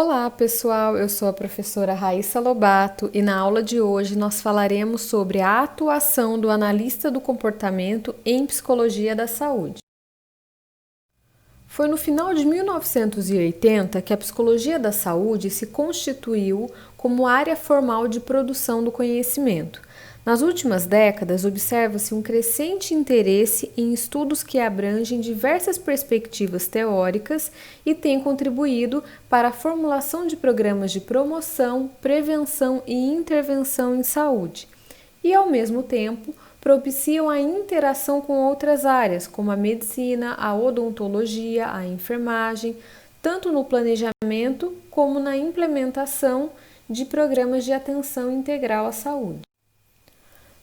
Olá, pessoal! Eu sou a professora Raíssa Lobato e na aula de hoje nós falaremos sobre a atuação do analista do comportamento em psicologia da saúde. Foi no final de 1980 que a psicologia da saúde se constituiu como área formal de produção do conhecimento. Nas últimas décadas, observa-se um crescente interesse em estudos que abrangem diversas perspectivas teóricas e têm contribuído para a formulação de programas de promoção, prevenção e intervenção em saúde, e, ao mesmo tempo, propiciam a interação com outras áreas, como a medicina, a odontologia, a enfermagem, tanto no planejamento como na implementação de programas de atenção integral à saúde.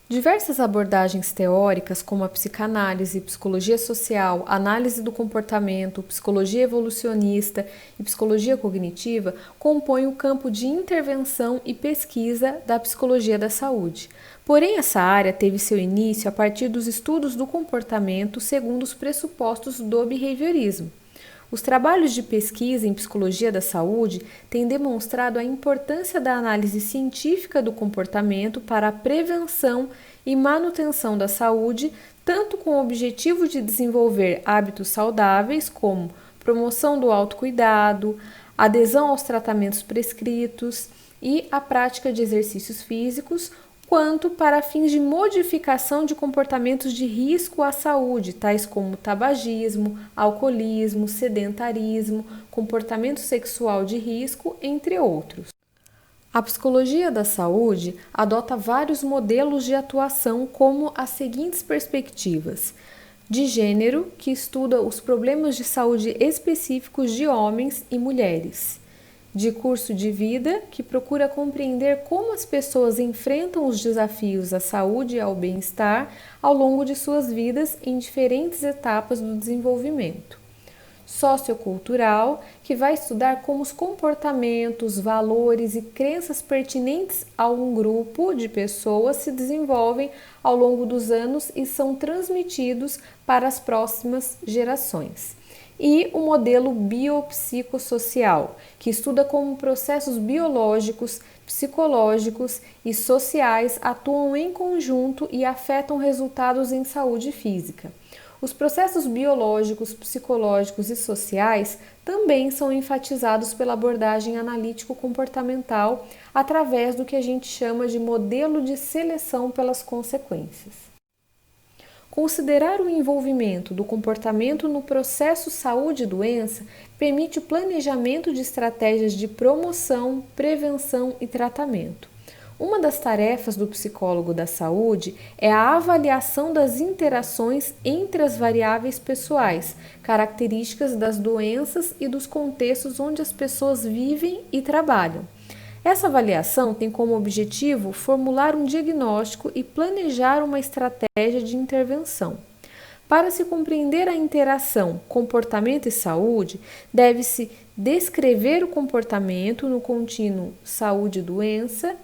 Diversas abordagens teóricas, como a psicanálise, psicologia social, análise do comportamento, psicologia evolucionista e psicologia cognitiva, compõem o campo de intervenção e pesquisa da psicologia da saúde. Porém, essa área teve seu início a partir dos estudos do comportamento segundo os pressupostos do behaviorismo. Os trabalhos de pesquisa em psicologia da saúde têm demonstrado a importância da análise científica do comportamento para a prevenção e manutenção da saúde, tanto com o objetivo de desenvolver hábitos saudáveis, como promoção do autocuidado, adesão aos tratamentos prescritos e a prática de exercícios físicos, quanto para fins de modificação de comportamentos de risco à saúde, tais como tabagismo, alcoolismo, sedentarismo, comportamento sexual de risco, entre outros. A psicologia da saúde adota vários modelos de atuação, como as seguintes perspectivas: de gênero, que estuda os problemas de saúde específicos de homens e mulheres; de curso de vida, que procura compreender como as pessoas enfrentam os desafios à saúde e ao bem-estar ao longo de suas vidas em diferentes etapas do desenvolvimento; sociocultural, que vai estudar como os comportamentos, valores e crenças pertinentes a um grupo de pessoas se desenvolvem ao longo dos anos e são transmitidos para as próximas gerações; e o modelo biopsicossocial, que estuda como processos biológicos, psicológicos e sociais atuam em conjunto e afetam resultados em saúde física. Os processos biológicos, psicológicos e sociais também são enfatizados pela abordagem analítico-comportamental através do que a gente chama de modelo de seleção pelas consequências. Considerar o envolvimento do comportamento no processo saúde e doença permite o planejamento de estratégias de promoção, prevenção e tratamento. Uma das tarefas do psicólogo da saúde é a avaliação das interações entre as variáveis pessoais, características das doenças e dos contextos onde as pessoas vivem e trabalham. Essa avaliação tem como objetivo formular um diagnóstico e planejar uma estratégia de intervenção. Para se compreender a interação comportamento e saúde, deve-se descrever o comportamento no contínuo saúde-doença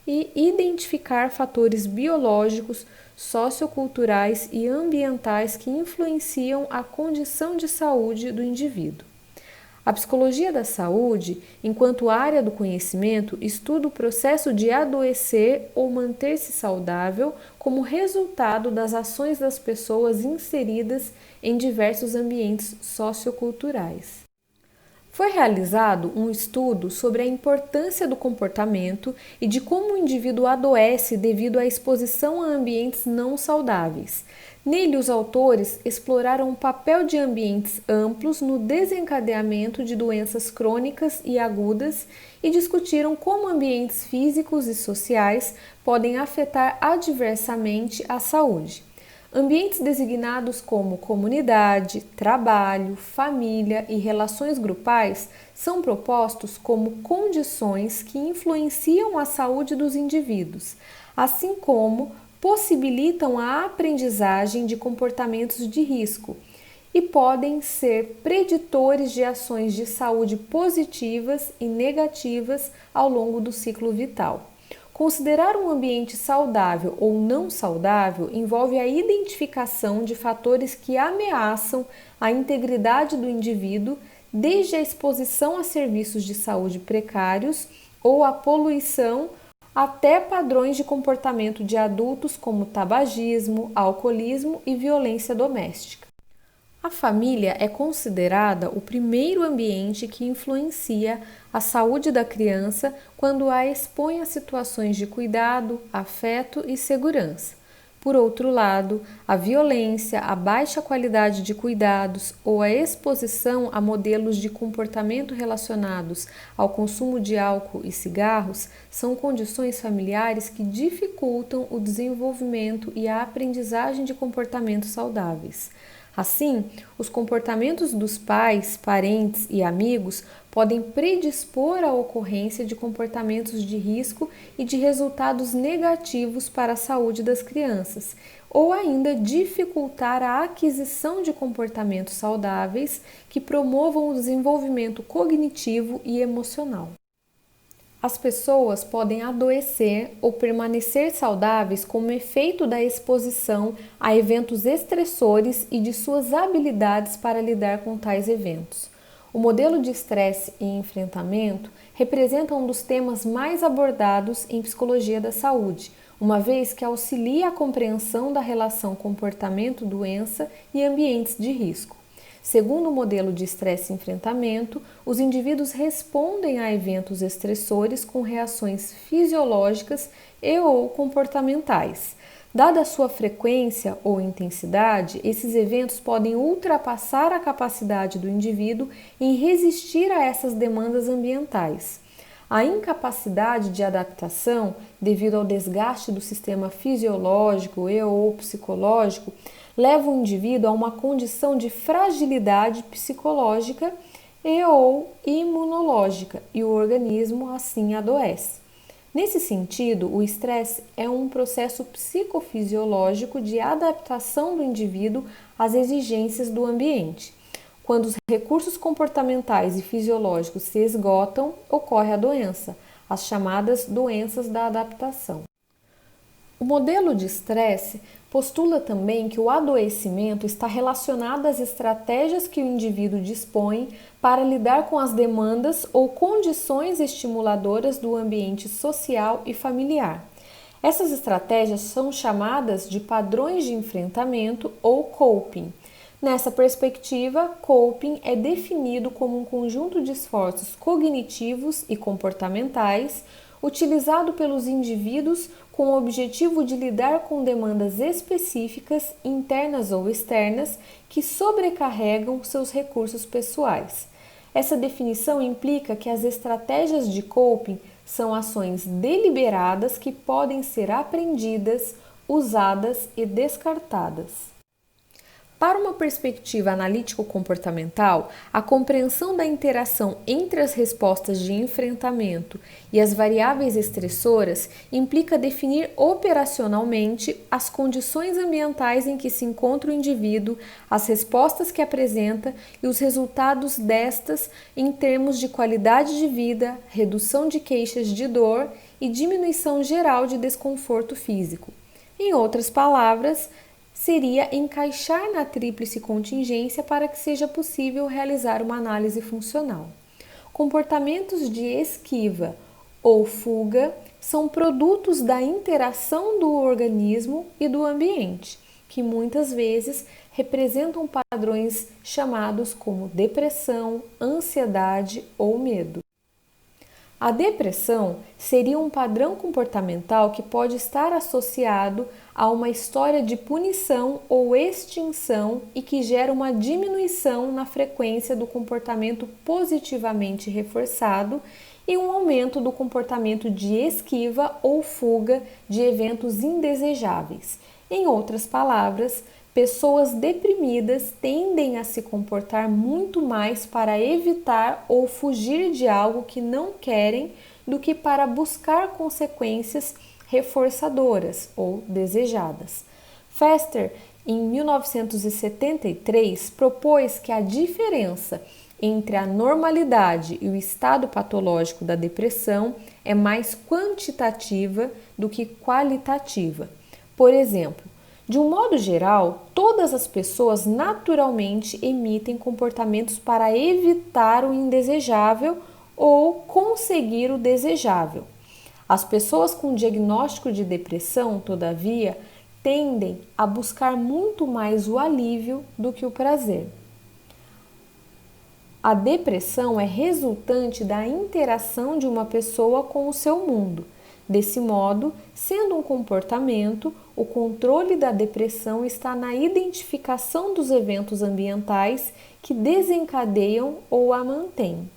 e identificar fatores biológicos, socioculturais e ambientais que influenciam a condição de saúde do indivíduo. A psicologia da saúde, enquanto área do conhecimento, estuda o processo de adoecer ou manter-se saudável como resultado das ações das pessoas inseridas em diversos ambientes socioculturais. Foi realizado um estudo sobre a importância do comportamento e de como o indivíduo adoece devido à exposição a ambientes não saudáveis. Nele, os autores exploraram o papel de ambientes amplos no desencadeamento de doenças crônicas e agudas e discutiram como ambientes físicos e sociais podem afetar adversamente a saúde. Ambientes designados como comunidade, trabalho, família e relações grupais são propostos como condições que influenciam a saúde dos indivíduos, assim como possibilitam a aprendizagem de comportamentos de risco e podem ser preditores de ações de saúde positivas e negativas ao longo do ciclo vital. Considerar um ambiente saudável ou não saudável envolve a identificação de fatores que ameaçam a integridade do indivíduo, desde a exposição a serviços de saúde precários ou a poluição, até padrões de comportamento de adultos como tabagismo, alcoolismo e violência doméstica. A família é considerada o primeiro ambiente que influencia a saúde da criança quando a expõe a situações de cuidado, afeto e segurança. Por outro lado, a violência, a baixa qualidade de cuidados ou a exposição a modelos de comportamento relacionados ao consumo de álcool e cigarros são condições familiares que dificultam o desenvolvimento e a aprendizagem de comportamentos saudáveis. Assim, os comportamentos dos pais, parentes e amigos podem predispor à ocorrência de comportamentos de risco e de resultados negativos para a saúde das crianças, ou ainda dificultar a aquisição de comportamentos saudáveis que promovam o desenvolvimento cognitivo e emocional. As pessoas podem adoecer ou permanecer saudáveis como efeito da exposição a eventos estressores e de suas habilidades para lidar com tais eventos. O modelo de estresse e enfrentamento representa um dos temas mais abordados em psicologia da saúde, uma vez que auxilia a compreensão da relação comportamento-doença e ambientes de risco. Segundo o modelo de estresse e enfrentamento, os indivíduos respondem a eventos estressores com reações fisiológicas e ou comportamentais. Dada a sua frequência ou intensidade, esses eventos podem ultrapassar a capacidade do indivíduo em resistir a essas demandas ambientais. A incapacidade de adaptação, devido ao desgaste do sistema fisiológico e ou psicológico, leva o indivíduo a uma condição de fragilidade psicológica e ou imunológica e o organismo assim adoece. Nesse sentido, o estresse é um processo psicofisiológico de adaptação do indivíduo às exigências do ambiente. Quando os recursos comportamentais e fisiológicos se esgotam, ocorre a doença, as chamadas doenças da adaptação. O modelo de estresse postula também que o adoecimento está relacionado às estratégias que o indivíduo dispõe para lidar com as demandas ou condições estimuladoras do ambiente social e familiar. Essas estratégias são chamadas de padrões de enfrentamento ou coping. Nessa perspectiva, coping é definido como um conjunto de esforços cognitivos e comportamentais utilizado pelos indivíduos com o objetivo de lidar com demandas específicas, internas ou externas, que sobrecarregam seus recursos pessoais. Essa definição implica que as estratégias de coping são ações deliberadas que podem ser aprendidas, usadas e descartadas. Para uma perspectiva analítico-comportamental, a compreensão da interação entre as respostas de enfrentamento e as variáveis estressoras implica definir operacionalmente as condições ambientais em que se encontra o indivíduo, as respostas que apresenta e os resultados destas em termos de qualidade de vida, redução de queixas de dor e diminuição geral de desconforto físico. Em outras palavras, seria encaixar na tríplice contingência para que seja possível realizar uma análise funcional. Comportamentos de esquiva ou fuga são produtos da interação do organismo e do ambiente, que muitas vezes representam padrões chamados como depressão, ansiedade ou medo. A depressão seria um padrão comportamental que pode estar associado a uma história de punição ou extinção e que gera uma diminuição na frequência do comportamento positivamente reforçado e um aumento do comportamento de esquiva ou fuga de eventos indesejáveis. Em outras palavras, pessoas deprimidas tendem a se comportar muito mais para evitar ou fugir de algo que não querem do que para buscar consequências reforçadoras ou desejadas. Fester, em 1973, propôs que a diferença entre a normalidade e o estado patológico da depressão é mais quantitativa do que qualitativa. Por exemplo, De um modo geral, todas as pessoas naturalmente emitem comportamentos para evitar o indesejável ou conseguir o desejável. As pessoas com diagnóstico de depressão, todavia, tendem a buscar muito mais o alívio do que o prazer. A depressão é resultante da interação de uma pessoa com o seu mundo. Desse modo, sendo um comportamento, o controle da depressão está na identificação dos eventos ambientais que desencadeiam ou a mantêm.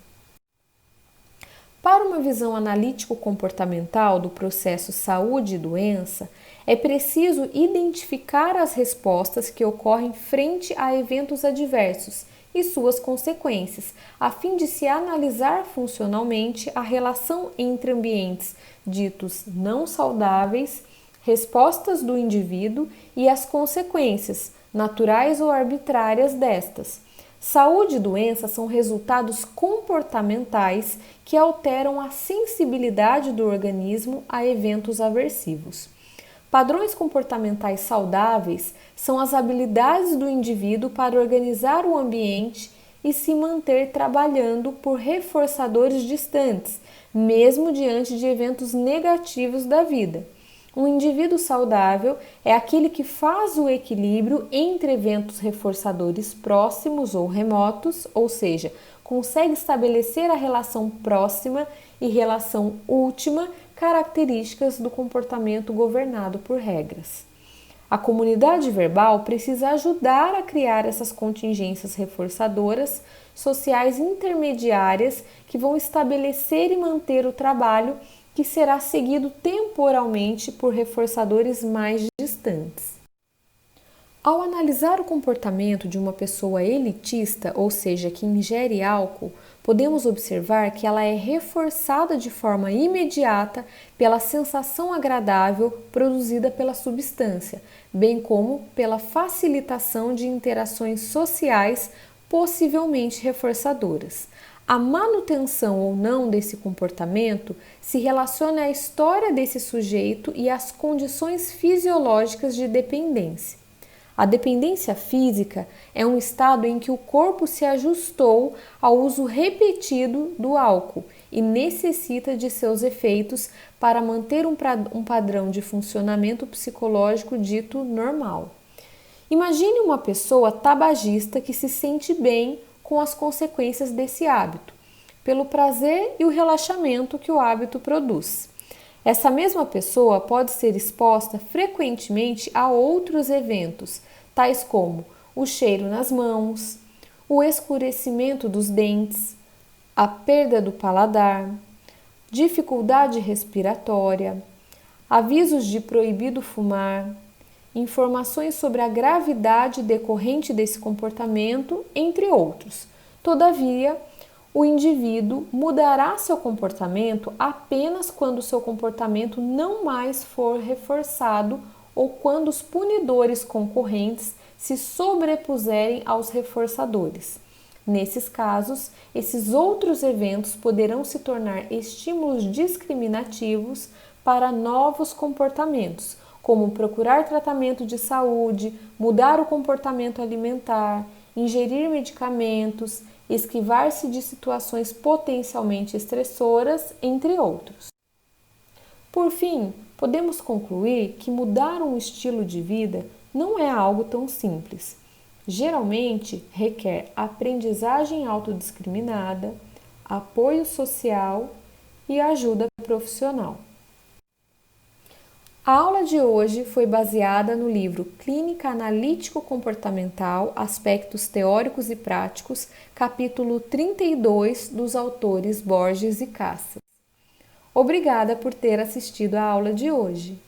Para uma visão analítico-comportamental do processo saúde e doença, é preciso identificar as respostas que ocorrem frente a eventos adversos e suas consequências, a fim de se analisar funcionalmente a relação entre ambientes ditos não saudáveis, respostas do indivíduo e as consequências, naturais ou arbitrárias, destas. Saúde e doença são resultados comportamentais que alteram a sensibilidade do organismo a eventos aversivos. Padrões comportamentais saudáveis são as habilidades do indivíduo para organizar o ambiente e se manter trabalhando por reforçadores distantes, mesmo diante de eventos negativos da vida. Um indivíduo saudável é aquele que faz o equilíbrio entre eventos reforçadores próximos ou remotos, ou seja, consegue estabelecer a relação próxima e relação última, características do comportamento governado por regras. A comunidade verbal precisa ajudar a criar essas contingências reforçadoras sociais intermediárias que vão estabelecer e manter o trabalho que será seguido temporalmente por reforçadores mais distantes. Ao analisar o comportamento de uma pessoa elitista, ou seja, que ingere álcool, podemos observar que ela é reforçada de forma imediata pela sensação agradável produzida pela substância, bem como pela facilitação de interações sociais possivelmente reforçadoras. A manutenção ou não desse comportamento se relaciona à história desse sujeito e às condições fisiológicas de dependência. A dependência física é um estado em que o corpo se ajustou ao uso repetido do álcool e necessita de seus efeitos para manter um padrão de funcionamento psicológico dito normal. Imagine uma pessoa tabagista que se sente bem com as consequências desse hábito, pelo prazer e o relaxamento que o hábito produz. Essa mesma pessoa pode ser exposta frequentemente a outros eventos, tais como o cheiro nas mãos, o escurecimento dos dentes, a perda do paladar, dificuldade respiratória, avisos de proibido fumar, informações sobre a gravidade decorrente desse comportamento, entre outros. Todavia, o indivíduo mudará seu comportamento apenas quando seu comportamento não mais for reforçado ou quando os punidores concorrentes se sobrepuserem aos reforçadores. Nesses casos, esses outros eventos poderão se tornar estímulos discriminativos para novos comportamentos, como procurar tratamento de saúde, mudar o comportamento alimentar, ingerir medicamentos, esquivar-se de situações potencialmente estressoras, entre outros. Por fim, podemos concluir que mudar um estilo de vida não é algo tão simples. Geralmente requer aprendizagem autodiscriminada, apoio social e ajuda profissional. A aula de hoje foi baseada no livro Clínica Analítico-Comportamental, Aspectos Teóricos e Práticos, capítulo 32, dos autores Borges e Cassas. Obrigada por ter assistido à aula de hoje.